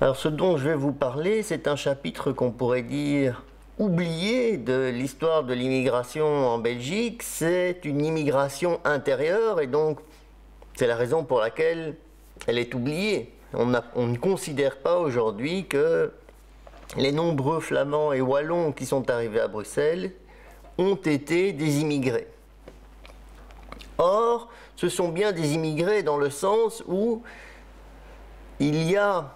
Alors ce dont je vais vous parler, c'est un chapitre qu'on pourrait dire oublié de l'histoire de l'immigration en Belgique. C'est une immigration intérieure et donc c'est la raison pour laquelle elle est oubliée. On ne considère pas aujourd'hui que les nombreux Flamands et Wallons qui sont arrivés à Bruxelles ont été des immigrés. Or, ce sont bien des immigrés dans le sens où il y a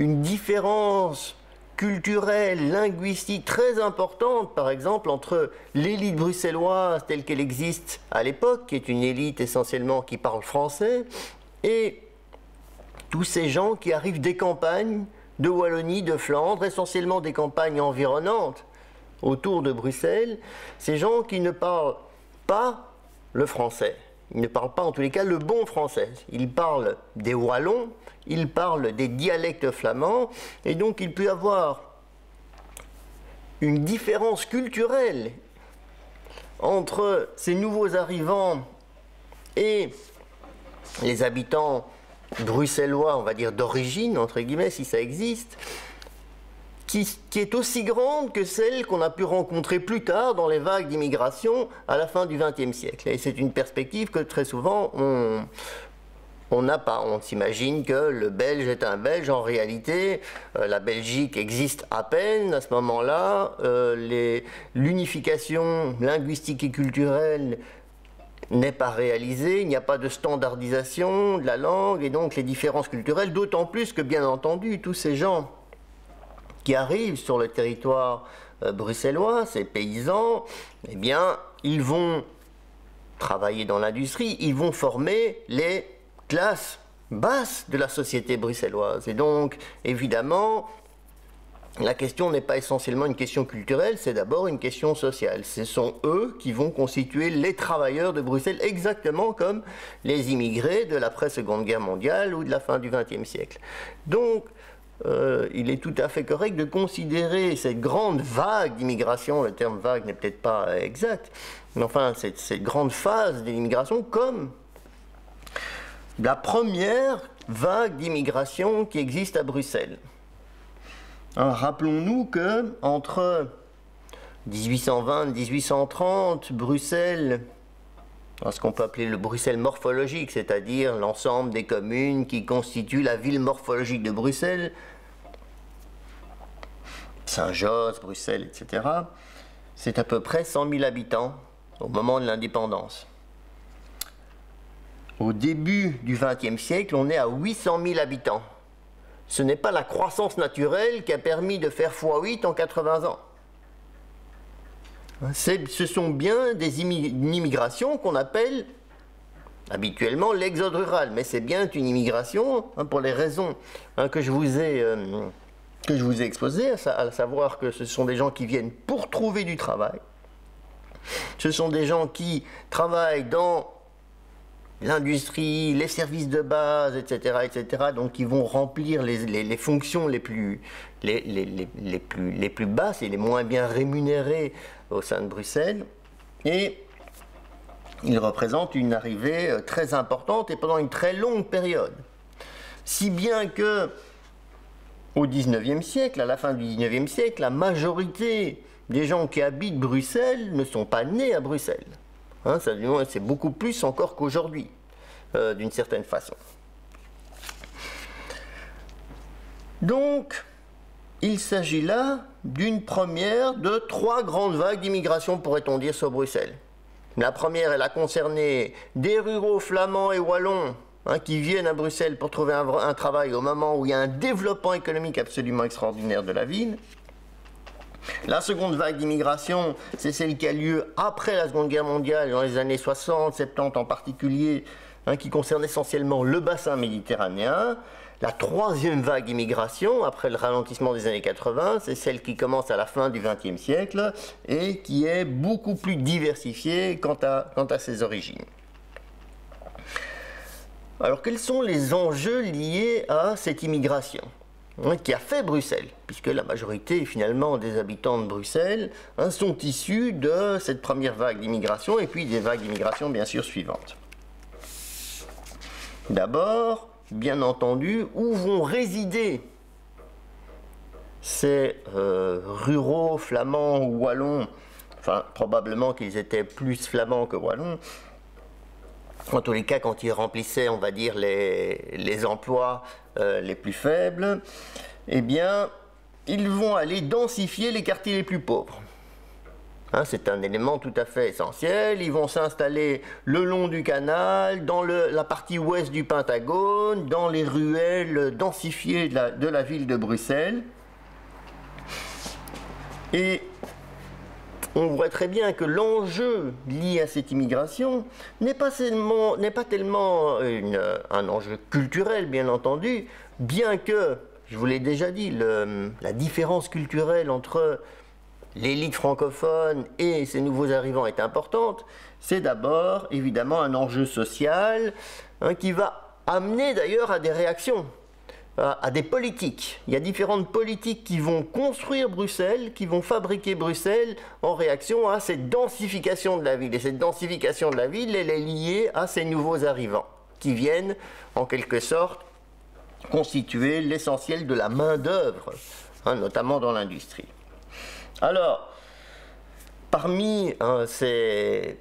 une différence culturelle, linguistique très importante, par exemple, entre l'élite bruxelloise telle qu'elle existe à l'époque, qui est une élite essentiellement qui parle français, et tous ces gens qui arrivent des campagnes de Wallonie, de Flandre, essentiellement des campagnes environnantes autour de Bruxelles, ces gens qui ne parlent pas le français. Ils ne parlent pas en tous les cas le bon français. Ils parlent des Wallons, ils parlent des dialectes flamands, et donc il peut y avoir une différence culturelle entre ces nouveaux arrivants et les habitants bruxellois, on va dire d'origine, entre guillemets, si ça existe, qui est aussi grande que celle qu'on a pu rencontrer plus tard dans les vagues d'immigration à la fin du XXe siècle. Et c'est une perspective que très souvent on n'a pas. On s'imagine que le Belge est un Belge. En réalité, la Belgique existe à peine à ce moment-là. L'unification linguistique et culturelle n'est pas réalisée. Il n'y a pas de standardisation de la langue et donc les différences culturelles, d'autant plus que, bien entendu, tous ces gens qui arrivent sur le territoire bruxellois, ces paysans, eh bien, ils vont travailler dans l'industrie, ils vont former les classes basses de la société bruxelloise. Et donc, évidemment, la question n'est pas essentiellement une question culturelle, c'est d'abord une question sociale. Ce sont eux qui vont constituer les travailleurs de Bruxelles, exactement comme les immigrés de l'après-Seconde Guerre mondiale ou de la fin du XXe siècle. Donc, il est tout à fait correct de considérer cette grande vague d'immigration, le terme vague n'est peut-être pas exact, mais enfin cette grande phase de l'immigration comme la première vague d'immigration qui existe à Bruxelles. Rappelons-nous que entre 1820 et 1830, Bruxelles, ce qu'on peut appeler le Bruxelles morphologique, c'est-à-dire l'ensemble des communes qui constituent la ville morphologique de Bruxelles, Saint-Josse, Bruxelles, etc., c'est à peu près 100 000 habitants au moment de l'indépendance. Au début du XXe siècle, on est à 800 000 habitants. Ce n'est pas la croissance naturelle qui a permis de faire x8 en 80 ans. Ce sont bien une immigration qu'on appelle habituellement l'exode rural, mais c'est bien une immigration pour les raisons que je vous ai exposées, à savoir que ce sont des gens qui viennent pour trouver du travail. Ce sont des gens qui travaillent dans l'industrie, les services de base, etc., etc., donc ils vont remplir les fonctions les plus basses et les moins bien rémunérées au sein de Bruxelles, et ils représentent une arrivée très importante et pendant une très longue période. Si bien que au XIXe siècle, à la fin du XIXe siècle, la majorité des gens qui habitent Bruxelles ne sont pas nés à Bruxelles. C'est beaucoup plus encore qu'aujourd'hui, d'une certaine façon. Donc, il s'agit là d'une première de 3 grandes vagues d'immigration, pourrait-on dire, sur Bruxelles. La première, elle a concerné des ruraux flamands et wallons qui viennent à Bruxelles pour trouver un travail au moment où il y a un développement économique absolument extraordinaire de la ville. La seconde vague d'immigration, c'est celle qui a lieu après la Seconde Guerre mondiale, dans les années 60, 70 en particulier, qui concerne essentiellement le bassin méditerranéen. La troisième vague d'immigration, après le ralentissement des années 80, c'est celle qui commence à la fin du XXe siècle et qui est beaucoup plus diversifiée quant à ses origines. Alors, quels sont les enjeux liés à cette immigration qui a fait Bruxelles, puisque la majorité finalement des habitants de Bruxelles sont issus de cette première vague d'immigration et puis des vagues d'immigration bien sûr suivantes. D'abord, bien entendu, où vont résider ces ruraux flamands ou wallons, enfin probablement qu'ils étaient plus flamands que wallons, en tous les cas quand ils remplissaient, on va dire, les emplois les plus faibles, eh bien, ils vont aller densifier les quartiers les plus pauvres. Hein, c'est un élément tout à fait essentiel. Ils vont s'installer le long du canal, dans la partie ouest du Pentagone, dans les ruelles densifiées de la ville de Bruxelles. Et on voit très bien que l'enjeu lié à cette immigration n'est pas tellement un enjeu culturel, bien entendu, bien que, je vous l'ai déjà dit, la différence culturelle entre l'élite francophone et ces nouveaux arrivants est importante. C'est d'abord, évidemment, un enjeu social qui va amener d'ailleurs à des réactions, à des politiques. Il y a différentes politiques qui vont construire Bruxelles, qui vont fabriquer Bruxelles en réaction à cette densification de la ville. Et cette densification de la ville, elle est liée à ces nouveaux arrivants, qui viennent, en quelque sorte, constituer l'essentiel de la main-d'œuvre, notamment dans l'industrie. Alors, parmi ces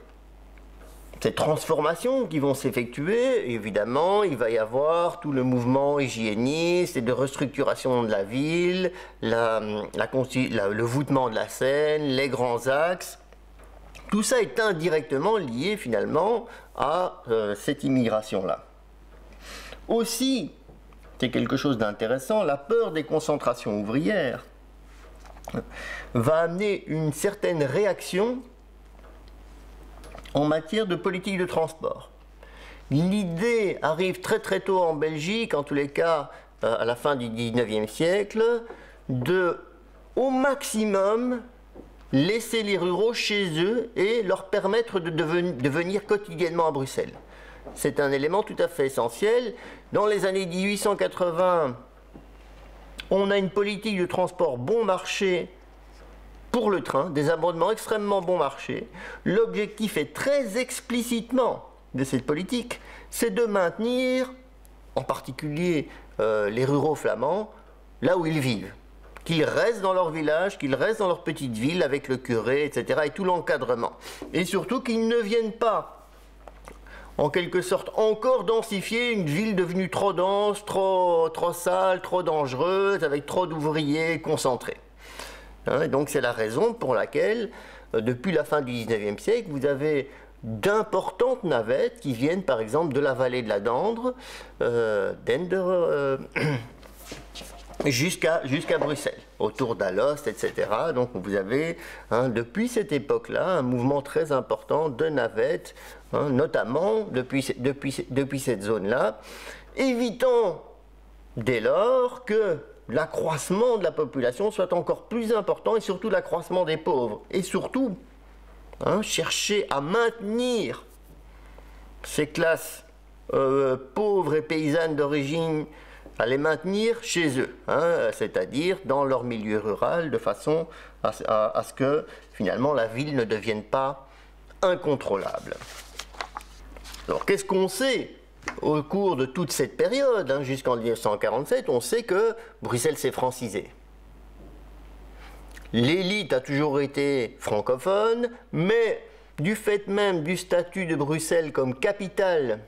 transformations qui vont s'effectuer, évidemment, il va y avoir tout le mouvement hygiéniste et de restructuration de la ville, le voûtement de la Seine, les grands axes. Tout ça est indirectement lié finalement à cette immigration-là. Aussi, c'est quelque chose d'intéressant, la peur des concentrations ouvrières va amener une certaine réaction en matière de politique de transport. L'idée arrive très très tôt en Belgique, en tous les cas à la fin du 19e siècle, de au maximum laisser les ruraux chez eux et leur permettre de venir quotidiennement à Bruxelles. C'est un élément tout à fait essentiel. Dans les années 1880, on a une politique de transport bon marché pour le train, des abonnements extrêmement bon marché. L'objectif est très explicitement de cette politique, c'est de maintenir, en particulier les ruraux flamands, là où ils vivent. Qu'ils restent dans leur village, qu'ils restent dans leur petite ville avec le curé, etc. et tout l'encadrement. Et surtout qu'ils ne viennent pas en quelque sorte encore densifier une ville devenue trop dense, trop sale, trop dangereuse, avec trop d'ouvriers concentrés. Et donc c'est la raison pour laquelle, depuis la fin du 19e siècle, vous avez d'importantes navettes qui viennent par exemple de la vallée de la Dendre, jusqu'à Bruxelles, autour d'Alost, etc. Donc vous avez, depuis cette époque-là, un mouvement très important de navettes, notamment depuis cette zone-là, évitant dès lors que l'accroissement de la population soit encore plus important et surtout l'accroissement des pauvres. Et surtout, chercher à maintenir ces classes pauvres et paysannes d'origine, à les maintenir chez eux, c'est-à-dire dans leur milieu rural, de façon à ce que finalement la ville ne devienne pas incontrôlable. Alors qu'est-ce qu'on sait au cours de toute cette période, jusqu'en 1947? On sait que Bruxelles s'est francisée. L'élite a toujours été francophone, mais du fait même du statut de Bruxelles comme capitale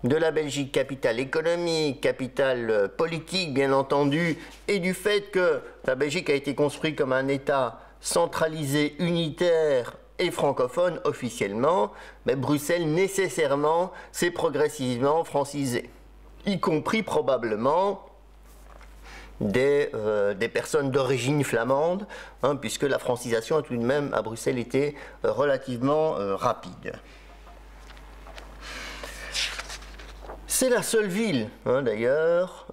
de la Belgique, capitale économique, capitale politique bien entendu, et du fait que la Belgique a été construite comme un État centralisé, unitaire et francophone officiellement, mais Bruxelles nécessairement s'est progressivement francisée, y compris probablement des personnes d'origine flamande, puisque la francisation a tout de même à Bruxelles été relativement rapide. C'est la seule ville, d'ailleurs,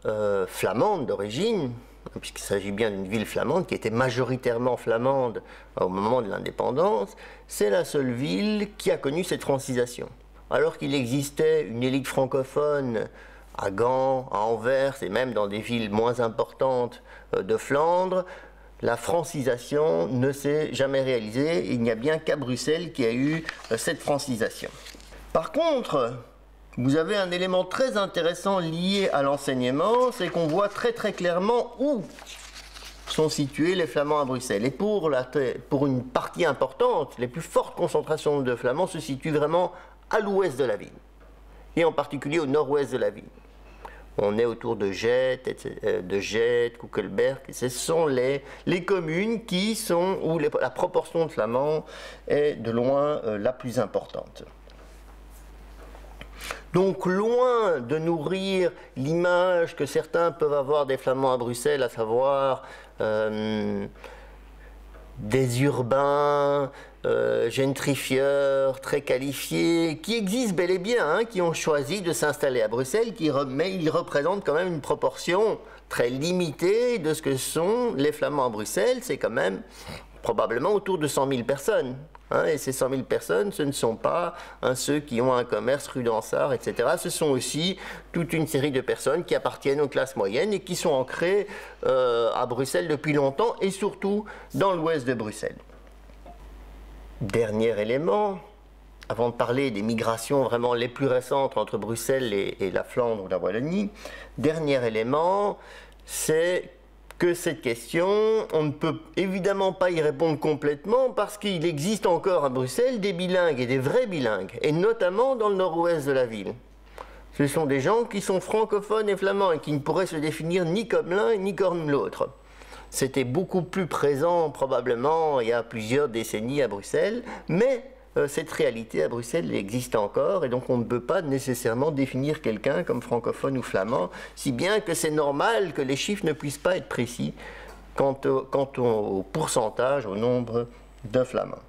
flamande d'origine, puisqu'il s'agit bien d'une ville flamande qui était majoritairement flamande au moment de l'indépendance, c'est la seule ville qui a connu cette francisation. Alors qu'il existait une élite francophone à Gand, à Anvers et même dans des villes moins importantes de Flandre, la francisation ne s'est jamais réalisée. Il n'y a bien qu'à Bruxelles qu'il y a eu cette francisation. Par contre, vous avez un élément très intéressant lié à l'enseignement, c'est qu'on voit très très clairement où sont situés les Flamands à Bruxelles. Et pour une partie importante, les plus fortes concentrations de Flamands se situent vraiment à l'ouest de la ville, et en particulier au nord-ouest de la ville. On est autour de Jette, Koekelberg, et ce sont les communes où la proportion de Flamands est de loin la plus importante. Donc, loin de nourrir l'image que certains peuvent avoir des Flamands à Bruxelles, à savoir des urbains, gentrifieurs, très qualifiés, qui existent bel et bien, hein, qui ont choisi de s'installer à Bruxelles, mais ils représentent quand même une proportion très limitée de ce que sont les Flamands à Bruxelles. C'est quand même probablement autour de 100 000 personnes. Hein, et ces 100 000 personnes, ce ne sont pas ceux qui ont un commerce rue d'Ansart, etc. Ce sont aussi toute une série de personnes qui appartiennent aux classes moyennes et qui sont ancrées à Bruxelles depuis longtemps et surtout dans l'ouest de Bruxelles. Dernier élément, avant de parler des migrations vraiment les plus récentes entre Bruxelles et la Flandre ou la Wallonie, dernier élément, c'est que cette question, on ne peut évidemment pas y répondre complètement parce qu'il existe encore à Bruxelles des bilingues et des vrais bilingues, et notamment dans le nord-ouest de la ville. Ce sont des gens qui sont francophones et flamands et qui ne pourraient se définir ni comme l'un ni comme l'autre. C'était beaucoup plus présent probablement il y a plusieurs décennies à Bruxelles, mais cette réalité à Bruxelles existe encore et donc on ne peut pas nécessairement définir quelqu'un comme francophone ou flamand, si bien que c'est normal que les chiffres ne puissent pas être précis quant au pourcentage, au nombre de flamands.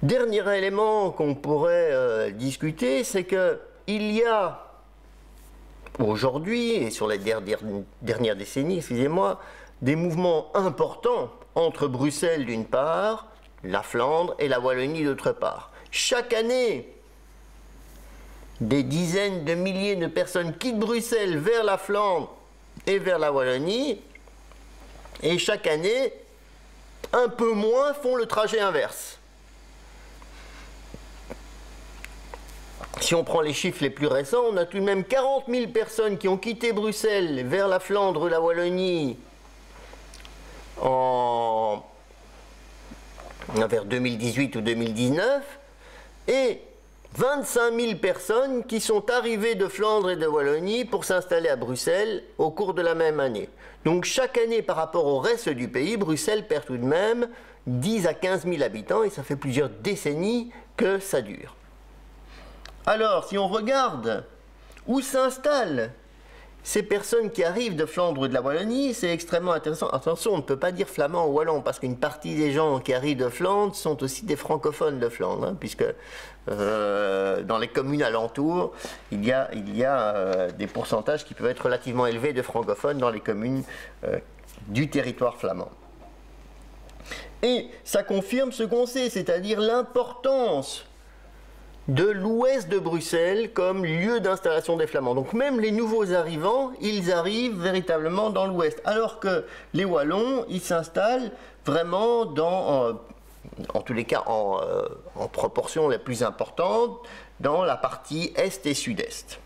Dernier élément qu'on pourrait discuter, c'est qu'il y a aujourd'hui, et sur les dernières décennies, excusez-moi, des mouvements importants entre Bruxelles d'une part, la Flandre et la Wallonie d'autre part. Chaque année, des dizaines de milliers de personnes quittent Bruxelles vers la Flandre et vers la Wallonie, et chaque année, un peu moins font le trajet inverse. Si on prend les chiffres les plus récents, on a tout de même 40 000 personnes qui ont quitté Bruxelles vers la Flandre et la Wallonie vers 2018 ou 2019, et 25 000 personnes qui sont arrivées de Flandre et de Wallonie pour s'installer à Bruxelles au cours de la même année. Donc chaque année par rapport au reste du pays, Bruxelles perd tout de même 10 à 15 000 habitants et ça fait plusieurs décennies que ça dure. Alors, si on regarde où s'installent ces personnes qui arrivent de Flandre ou de la Wallonie, c'est extrêmement intéressant. Attention, on ne peut pas dire flamand ou wallon, parce qu'une partie des gens qui arrivent de Flandre sont aussi des francophones de Flandre, hein, puisque dans les communes alentours, il y a des pourcentages qui peuvent être relativement élevés de francophones dans les communes du territoire flamand. Et ça confirme ce qu'on sait, c'est-à-dire l'importance de l'ouest de Bruxelles comme lieu d'installation des Flamands. Donc même les nouveaux arrivants, ils arrivent véritablement dans l'ouest, alors que les Wallons, ils s'installent vraiment en tous les cas en proportion la plus importante, dans la partie est et sud-est.